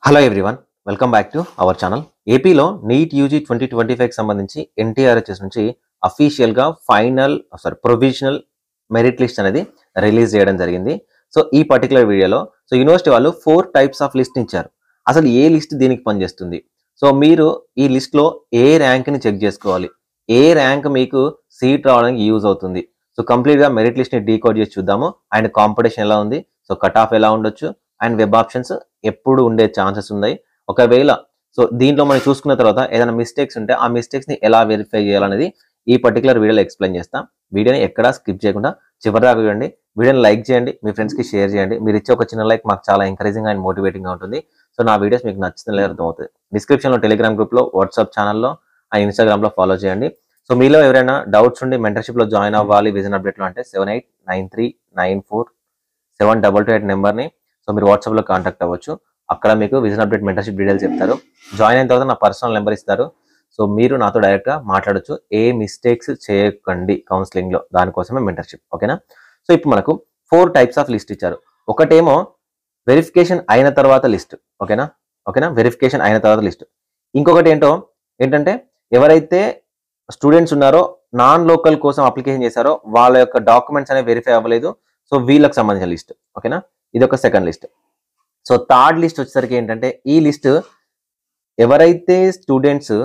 Hello everyone, welcome back to our channel. ఏపీలో NEET UG 2025కి సంబంధించి ఎన్టీఆర్హెచ్ఎస్ నుంచి అఫీషియల్గా ప్రొవిజనల్ మెరిట్ లిస్ట్ అనేది రిలీజ్ చేయడం జరిగింది. సో ఈ పర్టికులర్ వీడియోలో యూనివర్సిటీ వాళ్ళు 4 టైప్స్ ఆఫ్ లిస్ట్ ఇచ్చారు. అసలు ఏ లిస్ట్ దీనికి పనిచేస్తుంది, సో మీరు ఈ లిస్ట్లో ఏ ర్యాంక్ని చెక్ చేసుకోవాలి, ఏ ర్యాంక్ మీకు సీట్ రావడానికి యూజ్ అవుతుంది. సో కంప్లీట్గా మెరిట్ లిస్ట్ని డీకోడ్ చేసి చూద్దాము. అండ్ కాంపిటీషన్ ఎలా ఉంది, సో కట్ ఆఫ్ ఎలా ఉండొచ్చు, అండ్ వెబ్ ఆప్షన్స్ ఎప్పుడు ఉండే ఛాన్సెస్ ఉన్నాయి. ఒకవేళ దీంట్లో మనం చూసుకున్న తర్వాత ఏదైనా మిస్టేక్స్ ఉంటే ఆ మిస్టేక్స్ని ఎలా వెరిఫై చేయాలనేది ఈ పర్టికులర్ వీడియోలో ఎక్స్ప్లెయిన్ చేస్తాం. వీడియోని ఎక్కడా స్కిప్ చేయకుండా చివరిదాకా చూడండి. వీడియోని లైక్ చేయండి, మీ ఫ్రెండ్స్కి షేర్ చేయండి. మీరు ఇచ్చే ఒక చిన్న లైక్ మాకు చాలా ఎంకరేజింగ్ అండ్ మోటివేటింగ్గా ఉంటుంది. సో నా వీడియోస్ మీకు నచ్చుతుందో అర్థమవుతుంది. డిస్క్రిప్షన్లో టెలిగ్రామ్ గ్రూప్లో, వాట్సాప్ ఛానల్లో అండ్ ఇన్స్టాగ్రామ్లో ఫాలో చేయండి. సో మీలో ఎవరైనా డౌట్స్ ఉండి మెంటర్షిప్లో జాయిన్ అవ్వాలి విజన్ అప్డేట్లో అంటే 7893947228 నెంబర్ని మీరు వాట్సాప్లో కాంటాక్ట్ అవ్వచ్చు. అక్కడ మీకు విజన్ అప్డేట్ మెంటర్షిప్ డీటెయిల్స్ చెప్తారు. జాయిన్ అయిన తర్వాత నా పర్సనల్ నెంబర్ ఇస్తారు. సో మీరు నాతో డైరెక్ట్గా మాట్లాడచ్చు. ఏ మిస్టేక్స్ చేయకండి కౌన్సిలింగ్లో, దానికోసమే మెంటర్షిప్. ఓకేనా? సో ఇప్పుడు మనకు 4 టైప్స్ ఆఫ్ లిస్ట్ ఇచ్చారు. ఒకటేమో వెరిఫికేషన్ అయిన తర్వాత లిస్ట్. ఓకేనా? వెరిఫికేషన్ అయిన తర్వాత లిస్ట్. ఇంకొకటి ఏంటంటే ఎవరైతే స్టూడెంట్స్ ఉన్నారో నాన్ లోకల్ కోసం అప్లికేషన్ చేశారో వాళ్ళ యొక్క డాక్యుమెంట్స్ అనేవి వెరిఫై అవ్వలేదు. సో వీళ్ళకి సంబంధించిన లిస్ట్. ఓకేనా? ఇది ఒక second list. So third list వచ్చేసరికి ఏంటంటే ఈ లిస్ట్ ఎవరైతే స్టూడెంట్స్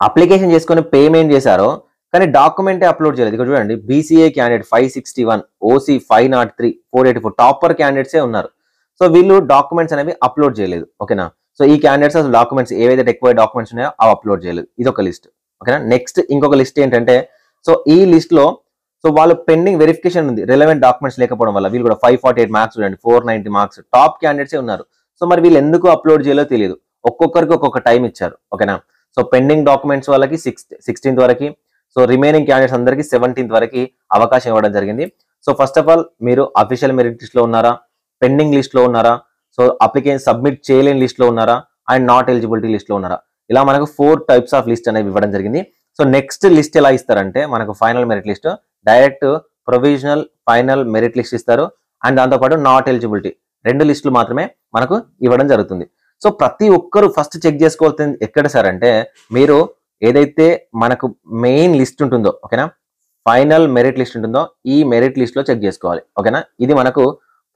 అప్లికేషన్ చేసుకొని పేమెంట్ చేశారో కానీ డాక్యుమెంటే అప్లోడ్ చేయలేదు. ఇక్కడ చూడండి, బీసీఏ క్యాండిడేట్ 561, ఓసీ 503, 484 టాపర్ క్యాండిడేట్సే ఉన్నారు. సో వీళ్ళు డాక్యుమెంట్స్ అనేవి అప్లోడ్ చేయలేదు. ఓకేనా? సో ఈ క్యాండిడేట్స్ అసలు డాక్యుమెంట్స్ ఏవైతే ఎక్కువ డాక్యుమెంట్స్ ఉన్నాయో అవి అప్లోడ్ చేయలేదు. ఇది ఒక లిస్ట్. ఓకేనా? నెక్స్ట్ ఇంకొక లిస్ట్ ఏంటంటే ఈ లిస్ట్ లో వాళ్ళు పెండింగ్ వెరిఫికేషన్ ఉంది, రిలవెంట్ డాక్యుమెంట్స్ లేకపోవడం వల్ల. వీళ్ళు కూడా 548 మార్క్స్ చూడండి, 490 మార్క్స్, టాప్ క్యాండిడేట్సే ఉన్నారు. సో మరి వీళ్ళు ఎందుకు అప్లోడ్ చేయాలో తెలియదు. ఒక్కొక్కరికి ఒక్కొక్క టైం ఇచ్చారు. ఓకేనా? సో పెండింగ్ డాక్యుమెంట్స్ వాళ్ళకి 16th వరకు, సో రిమైనింగ్ క్యాండిడేట్స్ అందరికి 17th వరకు అవకాశం ఇవ్వడం జరిగింది. సో ఫస్ట్ ఆఫ్ ఆల్ మీరు అఫీషియల్ మెరిట్ లిస్ట్ లో ఉన్నారా, పెండింగ్ లిస్ట్ లో ఉన్నారా, సో అప్లికేషన్ సబ్మిట్ చేయలేని లిస్ట్ లో ఉన్నారా, అండ్ నాట్ ఎలిజిబిలిటీ లిస్ట్ లో ఉన్నారా, ఇలా మనకు 4 టైప్స్ ఆఫ్ లిస్ట్ అనేవి ఇవ్వడం జరిగింది. సో నెక్స్ట్ లిస్ట్ ఎలా ఇస్తారంటే మనకు final merit list direct provisional final merit list ఇస్తారు. అండ్ దాంతోపాటు నాట్ ఎలిజిబిలిటీ 2 లిస్టులు మాత్రమే మనకు ఇవ్వడం జరుగుతుంది. సో ప్రతి ఒక్కరు ఫస్ట్ చెక్ చేసుకోవాల్సింది ఎక్కడ సార్ అంటే, మీరు ఏదైతే మనకు మెయిన్ లిస్ట్ ఉంటుందో, ఓకేనా, ఫైనల్ మెరిట్ లిస్ట్ ఉంటుందో ఈ మెరిట్ లిస్ట్ లో చెక్ చేసుకోవాలి. ఓకేనా? ఇది మనకు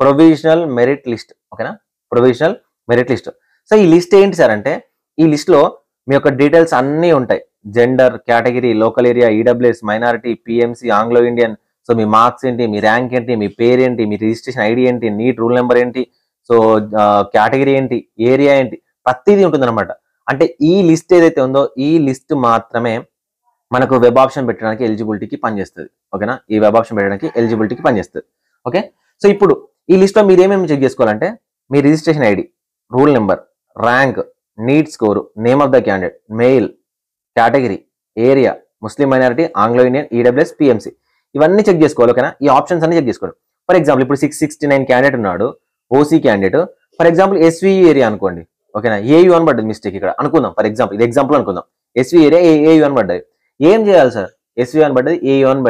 ప్రొవిజనల్ మెరిట్ లిస్ట్. ఓకేనా? Provisional merit list. సో ఈ లిస్ట్ ఏంటి సార్ అంటే, ఈ లిస్ట్ లో మీ యొక్క డీటెయిల్స్ అన్నీ ఉంటాయి. Gender, category, local area, EWS, minority, PMC, Anglo Indian, so మీ మార్క్స్ ఏంటి, మీ ర్యాంక్ ఏంటి, మీ పేరు ఏంటి, మీ రిజిస్ట్రేషన్ ఐడి ఏంటి, నీట్ రూల్ నెంబర్ ఏంటి, సో కేటగిరీ ఏంటి, ఏరియా ఏంటి, ప్రతిదీ ఉంటుందన్నమాట. అంటే ఈ లిస్ట్ ఏదైతే ఉందో ఈ లిస్ట్ మాత్రమే మనకు వెబ్ ఆప్షన్ పెట్టడానికి ఎలిజిబిలిటీకి పనిచేస్తుంది. ఓకేనా? ఈ వెబ్ ఆప్షన్ పెట్టడానికి ఎలిజిబిలిటీకి పనిచేస్తుంది. ఓకే? సో ఇప్పుడు ఈ లిస్ట్లో మీరు ఏమేమి చెక్ చేసుకోవాలంటే, మీ registration ID, roll number, rank, NEET score, name of the candidate, mail, category, area, ముస్లిం minority, Anglo Indian, EWS, PMC, ఇవన్నీ చెక్ చేసుకోవాలి. ఓకేనా? ఈ ఆప్షన్స్ అన్ని చెక్ చేసుకోండి. ఫర్ ఎగ్జాంపుల్ ఇప్పుడు 669 క్యాండిడేట్ ఉన్నాడు, OC candidate. For example SV area అనుకోండి. ఓకేనా? ఏయు అని పడ్డది మిస్టేక్ ఇక్కడ అనుకుందాం. ఫర్ ఎగ్జాంపుల్ ఇది ఎగ్జాంపుల్ అనుకుందాం. ఎస్వి ఏరియా ఏయు అని పడ్డది. ఏం చేయాలి సార్? ఎస్వి అని పడ్డది, ఏయు అని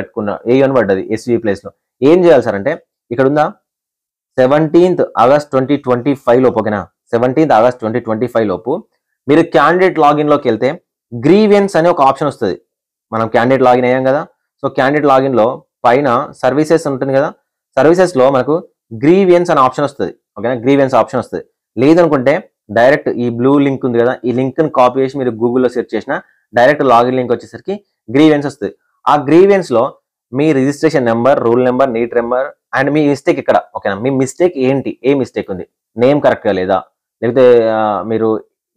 ఏయు అని పడ్డది ఎస్వి ప్లేస్ లో. ఏం చేయాలి సార్ అంటే, ఇక్కడ ఉందా 17th August 2025 లోపు. ఓకేనా? 17th August 2025 లోపు మీరు క్యాండిడేట్ లాగిన్ లోకి వెళ్తే గ్రీవియన్స్ అనే ఒక ఆప్షన్ వస్తుంది. మనం క్యాండిడేట్ లాగిన్ అయ్యాం కదా. సో క్యాండిడేట్ లాగిన్ లో పైన సర్వీసెస్ ఉంటుంది కదా, సర్వీసెస్ లో మనకు గ్రీవియన్స్ అనే ఆప్షన్ వస్తుంది. ఓకేనా? గ్రీవియన్స్ ఆప్షన్ వస్తుంది. లేదనుకుంటే డైరెక్ట్ ఈ బ్లూ లింక్ ఉంది కదా, ఈ లింక్ ని కాపీ చేసి మీరు గూగుల్లో సెర్చ్ చేసిన డైరెక్ట్ లాగిన్ లింక్ వచ్చేసరికి గ్రీవియన్స్ వస్తుంది. ఆ గ్రీవియన్స్ లో మీ registration number, roll number, NEET number and మీ మిస్టేక్ ఇక్కడ. ఓకేనా? మీ మిస్టేక్ ఏంటి, ఏ మిస్టేక్ ఉంది, నేమ్ కరెక్ట్గా లేదా, లేకపోతే మీరు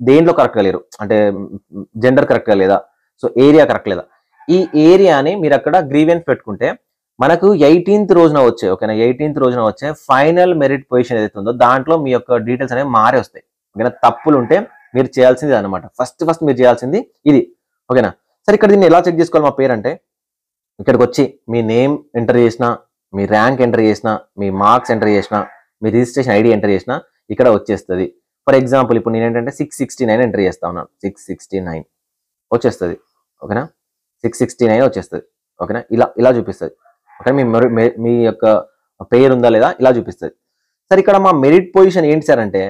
దేంట్లో కరెక్ట్గా లేరు అంటే జెండర్ కరెక్ట్గా లేదా, సో ఏరియా కరెక్ట్ లేదా, ఈ ఏరియాని మీరు అక్కడ గ్రీవియన్స్ పెట్టుకుంటే మనకు 18th రోజున వచ్చే, ఓకేనా, 18th రోజున వచ్చే ఫైనల్ మెరిట్ పొజిషన్ ఏదైతే ఉందో దాంట్లో మీ యొక్క డీటెయిల్స్ అనేవి మారే వస్తాయి. ఓకేనా? తప్పులు ఉంటే మీరు చేయాల్సింది అనమాట. ఫస్ట్ మీరు చేయాల్సింది ఇది. ఓకేనా? సరే ఇక్కడ దీన్ని ఎలా చెక్ చేసుకోవాలి మా పేరు అంటే, ఇక్కడికి వచ్చి మీ నేమ్ ఎంటర్ చేసిన, మీ ర్యాంక్ ఎంటర్ చేసిన, మీ మార్క్స్ ఎంటర్ చేసిన, మీ రిజిస్ట్రేషన్ ఐడి ఎంటర్ చేసిన ఇక్కడ వచ్చేస్తుంది. ఫర్ ఎగ్జాంపుల్ ఇప్పుడు నేను ఏంటంటే 669 ఎంటర్ చేస్తా ఉన్నాను. 669 వచ్చేస్తుంది. ఓకేనా? 669 వచ్చేస్తుంది. ఓకేనా? ఇలా చూపిస్తుంది. ఓకే, మీ యొక్క పేరు ఉందా లేదా ఇలా చూపిస్తుంది. సరే ఇక్కడ మా మెరిట్ పొజిషన్ ఏంటి సార్ అంటే,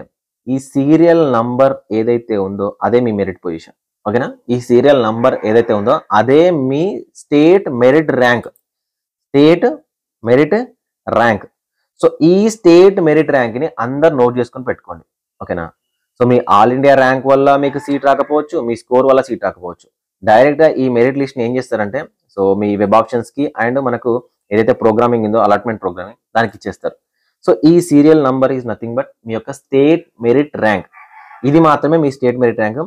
ఈ సీరియల్ నంబర్ ఏదైతే ఉందో అదే మీ మెరిట్ పొజిషన్. ఓకేనా? ఈ సీరియల్ నంబర్ ఏదైతే ఉందో అదే మీ state merit rank. State merit rank. So ఈ స్టేట్ మెరిట్ ర్యాంక్ని అందరు నోట్ చేసుకొని పెట్టుకోండి. ఓకేనా? సో మీ ఆల్ ఇండియా ర్యాంక్ వల్ల మీకు సీట్ రాకపోవచ్చు, మీ స్కోర్ వల్ల సీట్ రాకపోవచ్చు. డైరెక్ట్గా ఈ మెరిట్ లిస్ట్ని ఏం చేస్తారంటే సో మీ వెబ్ ఆప్షన్స్కి అండ్ మనకు ఏదైతే ప్రోగ్రామింగ్ ఉందో అలాట్మెంట్ ప్రోగ్రామింగ్ దానికి ఇచ్చేస్తారు. సో ఈ serial number is nothing but మీ యొక్క స్టేట్ మెరిట్ ర్యాంక్. ఇది మాత్రమే మీ స్టేట్ మెరిట్ ర్యాంక్.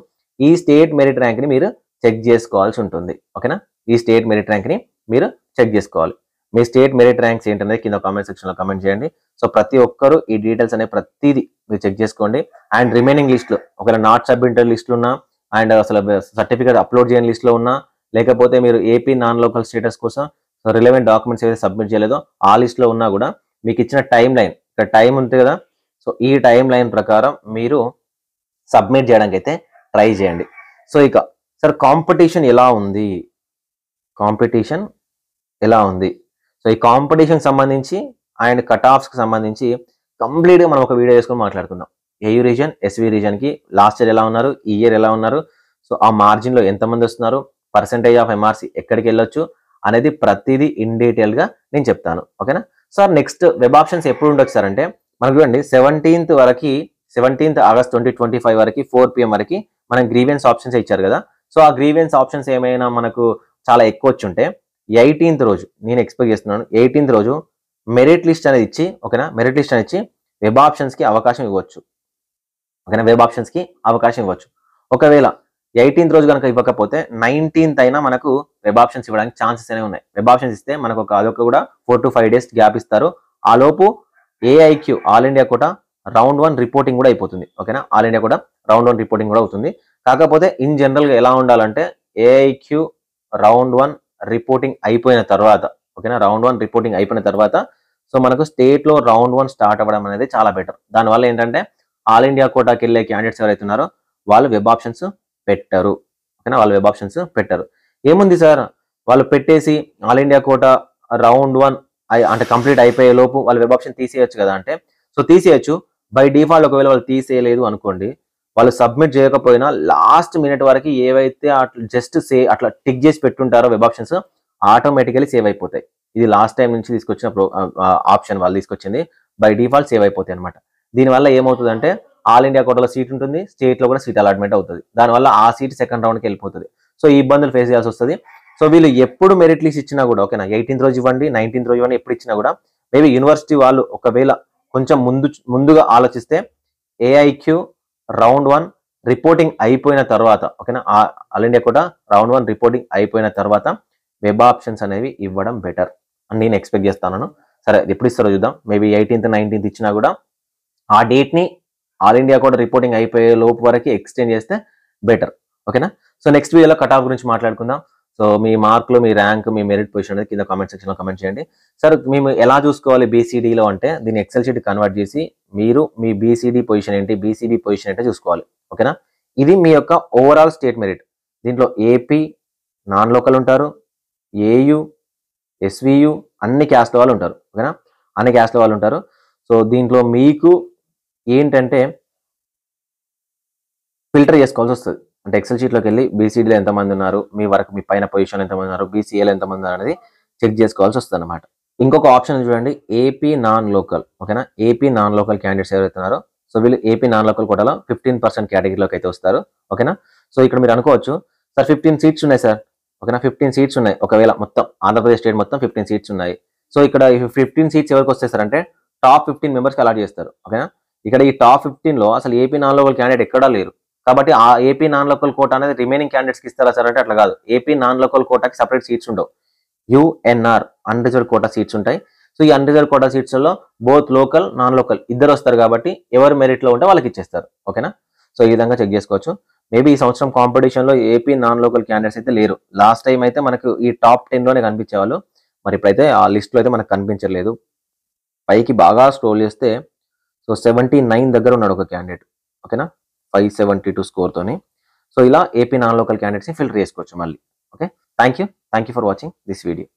ఈ స్టేట్ మెరిట్ ర్యాంక్ని మీరు చెక్ చేసుకోవాల్సి ఉంటుంది. ఓకేనా? ఈ స్టేట్ మెరిట్ ర్యాంక్ని మీరు చెక్ చేసుకోవాలి. మీ స్టేట్ మెరిట్ ర్యాంక్స్ ఏంటనేది కింద కామెంట్ సెక్షన్లో కామెంట్ చేయండి. సో ప్రతి ఒక్కరు ఈ డీటెయిల్స్ అనే ప్రతిదీ మీరు చెక్ చేసుకోండి. అండ్ రిమైనింగ్ లిస్ట్లో ఒకవేళ నాట్ సబ్మిటెడ్ లిస్టులు ఉన్నా అండ్ అసలు సర్టిఫికేట్ అప్లోడ్ చేయని లిస్ట్లో ఉన్నా లేకపోతే మీరు ఏపీ నాన్ లోకల్ స్టేటస్ కోసం రిలవెంట్ డాక్యుమెంట్స్ ఏదైతే సబ్మిట్ చేయలేదో ఆ లిస్ట్లో ఉన్నా కూడా మీకు ఇచ్చిన టైం లైన్, ఇక్కడ టైం ఉంటుంది కదా, సో ఈ టైం లైన్ ప్రకారం మీరు సబ్మిట్ చేయడానికి అయితే ట్రై చేయండి. సో ఇక సార్ కాంపిటీషన్ ఎలా ఉంది? కాంపిటీషన్ ఎలా ఉంది? సో ఈ కాంపిటీషన్కి సంబంధించి అండ్ కట్ ఆఫ్స్కి సంబంధించి కంప్లీట్గా మనం ఒక వీడియో చేసుకొని మాట్లాడుకుందాం. ఏయూ రీజన్, ఎస్వి రీజన్కి లాస్ట్ ఇయర్ ఎలా ఉన్నారు, ఈ ఇయర్ ఎలా ఉన్నారు, సో ఆ మార్జిన్లో ఎంతమంది వస్తున్నారు, పర్సెంటేజ్ ఆఫ్ ఎంఆర్సీ ఎక్కడికి వెళ్ళొచ్చు అనేది ప్రతిదీ ఇన్ డీటెయిల్గా నేను చెప్తాను. ఓకేనా సార్? నెక్స్ట్ వెబ్ ఆప్షన్స్ ఎప్పుడు ఉండొచ్చు సార్ అంటే మనకు చూడండి 17th ఆగస్ట్ 2025 వరకు 4 PM వరకు మనం గ్రీవెన్స్ ఆప్షన్స్ ఇచ్చారు కదా. సో ఆ గ్రీవెన్స్ ఆప్షన్స్ ఏమైనా మనకు చాలా ఎక్కువ వచ్చి ఉంటే 18th రోజు నేను ఎక్స్పెక్ట్ చేస్తున్నాను 18th రోజు మెరిట్ లిస్ట్ అనేది ఇచ్చి, ఓకేనా, మెరిట్ లిస్ట్ అనేది ఇచ్చి వెబ్ ఆప్షన్స్కి అవకాశం ఇవ్వచ్చు. ఓకేనా? వెబ్ ఆప్షన్స్కి అవకాశం ఇవ్వచ్చు. ఒకవేళ 18th రోజు కనుక ఇవ్వకపోతే 19th అయినా మనకు వెబ్ ఆప్షన్స్ ఇవ్వడానికి ఛాన్సెస్ అనేవి ఉన్నాయి. వెబ్ ఆప్షన్స్ ఇస్తే మనకు అదొక కూడా 4 to 5 days గ్యాప్ ఇస్తారు. ఆ లోపు ఏఐక్యూ ఆల్ ఇండియా కూడా రౌండ్ 1 రిపోర్టింగ్ కూడా అయిపోతుంది. ఓకేనా? ఆల్ ఇండియా కూడా రౌండ్ 1 రిపోర్టింగ్ కూడా అవుతుంది. కాకపోతే ఇన్ జనరల్గా ఎలా ఉండాలంటే ఏఐక్యూ రౌండ్ 1 రిపోర్టింగ్ అయిపోయిన తర్వాత, ఓకేనా, రౌండ్ 1 రిపోర్టింగ్ అయిపోయిన తర్వాత సో మనకు స్టేట్లో రౌండ్ 1 స్టార్ట్ అవ్వడం అనేది చాలా బెటర్. దానివల్ల ఏంటంటే ఆల్ ఇండియా కోటాకి వెళ్ళే క్యాండిడేట్స్ ఎవరైతే ఉన్నారో వాళ్ళు వెబ్ ఆప్షన్స్ పెట్టరు. ఓకేనా? వాళ్ళు వెబ్ ఆప్షన్స్ పెట్టరు. ఏముంది సార్, వాళ్ళు పెట్టేసి ఆల్ ఇండియా కోటా రౌండ్ 1 అంటే కంప్లీట్ అయిపోయే లోపు వాళ్ళు వెబ్ ఆప్షన్ తీసేయచ్చు కదా అంటే సో తీసేయచ్చు. బై డిఫాల్ట్ ఒకవేళ వాళ్ళు తీసేయలేదు అనుకోండి, వాళ్ళు సబ్మిట్ చేయకపోయినా లాస్ట్ మినిట్ వరకు ఏవైతే అట్లా జస్ట్ అట్లా టిక్ చేసి పెట్టుంటారో వెబ్ ఆప్షన్స్ ఆటోమేటికలీ సేవ్ అయిపోతాయి. ఇది లాస్ట్ టైం నుంచి తీసుకొచ్చిన ఆప్షన్ వాళ్ళు తీసుకొచ్చింది. బై డిఫాల్ట్ సేవ్ అయిపోతాయి అనమాట. దీనివల్ల ఏమవుతుందంటే ఆల్ ఇండియా కోటాలో సీట్ ఉంటుంది, స్టేట్లో కూడా సీట్ అలాట్మెంట్ అవుతుంది. దానివల్ల ఆ సీట్ సెకండ్ రౌండ్కి వెళ్ళిపోతుంది. సో ఈ ఇబ్బందులు ఫేస్ చేయాల్సి వస్తుంది. సో వీళ్ళు ఎప్పుడు మెరిట్ లిస్ట్ ఇచ్చినా కూడా, ఓకేనా, 18th రోజు ఇవ్వండి, 19th రోజు ఇవ్వండి, ఎప్పుడు ఇచ్చినా కూడా మేబీ యూనివర్సిటీ వాళ్ళు ఒకవేళ కొంచెం ముందుగా ఆలోచిస్తే ఏఐక్యూ రౌండ్ 1 రిపోర్టింగ్ అయిపోయిన తర్వాత, ఓకేనా, ఆల్ ఇండియా కూడా రౌండ్ 1 రిపోర్టింగ్ అయిపోయిన తర్వాత వెబ్ ఆప్షన్స్ అనేవి ఇవ్వడం బెటర్ అని నేను ఎక్స్పెక్ట్ చేస్తాను. సరే ఎప్పుడు ఇస్తారో చూద్దాం. మేబీ 18th 19th ఇచ్చినా కూడా ఆ డేట్ని ఆల్ ఇండియా కూడా రిపోర్టింగ్ అయిపోయే లోపు వరకు ఎక్స్టెండ్ చేస్తే బెటర్. ఓకేనా? సో నెక్స్ట్ వీడియోలో కట్ ఆఫ్ గురించి మాట్లాడుకుందాం. సో మీ మార్కులు, మీ ర్యాంక్, మీ మెరిట్ పొజిషన్ అనేది కింద కామెంట్ సెక్షన్లో కామెంట్ చేయండి. సార్ మేము ఎలా చూసుకోవాలి బీసీడీలో అంటే దీన్ని ఎక్సెల్ షీట్ కన్వర్ట్ చేసి మీరు మీ బీసీడీ పొజిషన్ ఏంటి, బీసీబీ పొజిషన్ ఏంటో చూసుకోవాలి. ఓకేనా? ఇది మీ యొక్క ఓవరాల్ స్టేట్ మెరిట్. దీంట్లో ఏపీ నాన్ లోకల్ ఉంటారు, ఏయు, ఎస్వియు అన్ని క్యాస్ట్ల వాళ్ళు ఉంటారు. ఓకేనా? అన్ని క్యాస్ట్ల వాళ్ళు ఉంటారు. సో దీంట్లో మీకు ఏంటంటే ఫిల్టర్ చేసుకోవాల్సి వస్తుంది. అంటే ఎక్సెల్ షీట్లోకి వెళ్ళి బీసీడీలో ఎంతమంది ఉన్నారు, మీ వరకు మీ పైన పొజిషన్ ఎంతమంది ఉన్నారు, బీసీఏలో ఎంతమంది ఉన్నారు అనేది చెక్ చేసుకోవాల్సి వస్తుంది అనమాట. ఇంకొక ఆప్షన్ చూడండి, ఏపీ నాన్ లోకల్. ఓకేనా? ఏపీ నాన్ లోకల్ క్యాండిడేట్స్ ఎవరైతే ఉన్నారో సో వీళ్ళు ఏపీ నాన్ లోకల్ కోటాలో 15% కేటగిరీలోకి అయితే వస్తారు. ఓకేనా? సో ఇక్కడ మీరు అనుకోవచ్చు సార్ 15 సీట్స్ ఉన్నాయి సార్. ఓకేనా? 15 సీట్స్ ఉన్నాయి. ఒకవేళ మొత్తం ఆంధ్రప్రదేశ్ స్టేట్ మొత్తం 15 సీట్స్ ఉన్నాయి. సో ఇక్కడ 15 సీట్స్ ఎవరికి వస్తాయి సార్ అంటే టాప్ 15 మెంబర్స్కి అలాట్ చేస్తారు. ఓకేనా? ఇక్కడ ఈ టాప్ 15లో అసలు ఏపీ నాన్ లోకల్ క్యాండిడేట్ ఎక్కడా లేరు. కాబట్టి ఆ ఏపీ నాన్ లోకల్ కోటా అనేది రిమైనింగ్ క్యాండిడేట్స్కి ఇస్తారా సార్ అంటే అట్లా కాదు. ఏపీ నాన్ లోకల్ కోటాకి సపరేట్ సీట్స్ ఉండవు. యుఎన్ఆర్ అన్రిజర్వ్డ్ కోటా సీట్స్ ఉంటాయి. సో ఈ అన్రిజర్వ్డ్ కోటా సీట్స్లో బోత్ లోకల్ నాన్ లోకల్ ఇద్దరు వస్తారు కాబట్టి ఎవరు మెరిట్లో ఉంటే వాళ్ళకి ఇచ్చేస్తారు. ఓకేనా? సో ఈ విధంగా చెక్ చేసుకోవచ్చు. మేబీ ఈ సంవత్సరం కాంపిటీషన్లో ఏపీ నాన్ లోకల్ క్యాండిడేట్స్ అయితే లేరు. లాస్ట్ టైం అయితే మనకు ఈ టాప్ 10లోనే కనిపించేవాళ్ళు. మరి ఇప్పుడైతే ఆ లిస్ట్లో అయితే మనకు కనిపించలేదు. పైకి బాగా స్క్రోల్ చేస్తే సో 79 దగ్గర ఉన్నాడు ఒక క్యాండిడేట్. ఓకేనా? 572 స్కోర్తోని. సో ఇలా ఏపీ నాన్ లోకల్ క్యాండిడేట్స్ని ఫిల్టర్ చేసుకోవచ్చు మళ్ళీ. Okay, thank you for watching this video.